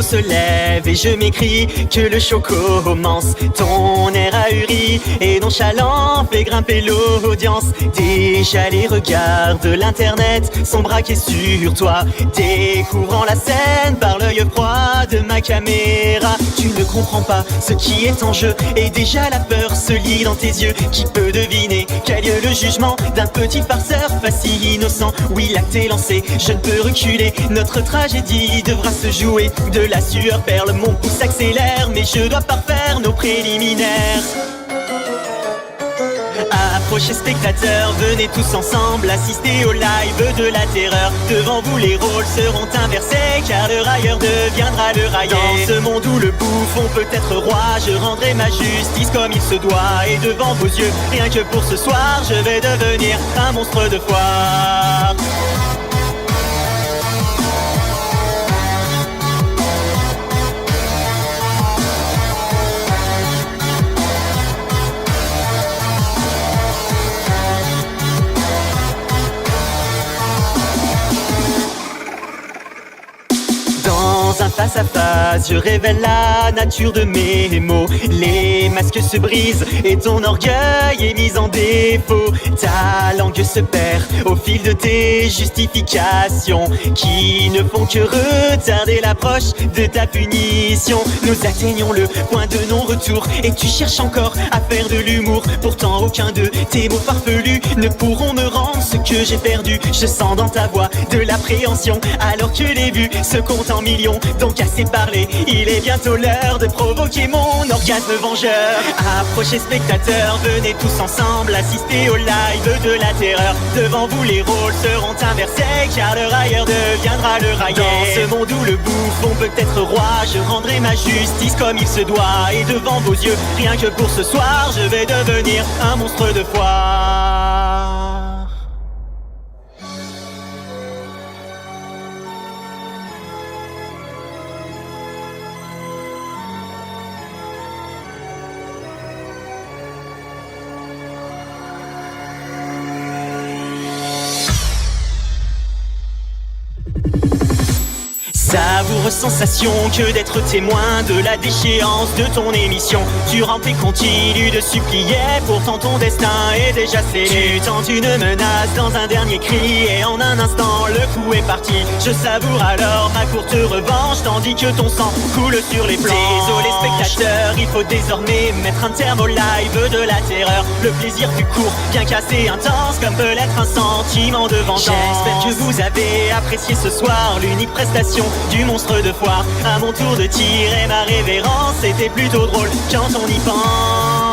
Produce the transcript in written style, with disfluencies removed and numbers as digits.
rideau se lève et je m'écris que le show commence. Ton air ahuri et nonchalant fait grimper l'audience. Déjà les regards de l'internet sont braqués sur toi, découvrant la scène par l'œil froid de ma caméra. Tu ne comprends pas ce qui est en jeu et déjà la peur se lit dans tes yeux. Qui peut deviner quel lieu le jugement d'un petit farceur pas si innocent? Oui, l'acte est lancé, je ne peux reculer. Notre tragédie devra se jouer. De la sueur perle, mon pouce s'accélère, mais je dois parfaire nos préliminaires. Approchez spectateurs, venez tous ensemble assister au live de la terreur. Devant vous les rôles seront inversés, car le railleur deviendra le raillé. Dans ce monde où le bouffon peut être roi, je rendrai ma justice comme il se doit. Et devant vos yeux, rien que pour ce soir, je vais devenir un monstre de foire. Dans un face à face, je révèle la nature de mes mots. Les masques se brisent et ton orgueil est mis en défaut. Ta langue se perd au fil de tes justifications, qui ne font que retarder l'approche de ta punition. Nous atteignons le point de non-retour et tu cherches encore à faire de l'humour. Pourtant aucun de tes mots farfelus ne pourront me rendre ce que j'ai perdu. Je sens dans ta voix de l'appréhension, alors que les vues se comptent en millions. Donc assez parlé, il est bientôt l'heure de provoquer mon orgasme vengeur. Approchez spectateurs, venez tous ensemble assister au live de la terreur. Devant vous les rôles seront inversés, car le railleur deviendra le raillé. Dans ce monde où le bouffon peut être roi, je rendrai ma justice comme il se doit. Et devant vos yeux, rien que pour ce soir, je vais devenir un monstre de foire. Savoureuse sensation que d'être témoin de la déchéance de ton émission. Tu rampes et continues de supplier, pourtant ton destin est déjà scellé. Tu tentes une menace dans un dernier cri et en un instant le coup est parti. Je savoure alors ma courte revanche tandis que ton sang coule sur les planches. Désolé spectateur, il faut désormais mettre un terme au live de la terreur. Le plaisir fut court, bien qu'assez intense, comme peut l'être un sentiment de vengeance. J'espère que vous avez apprécié ce soir l'unique prestation du monstre de foire. À mon tour de tirer ma révérence, c'était plutôt drôle quand on y pense.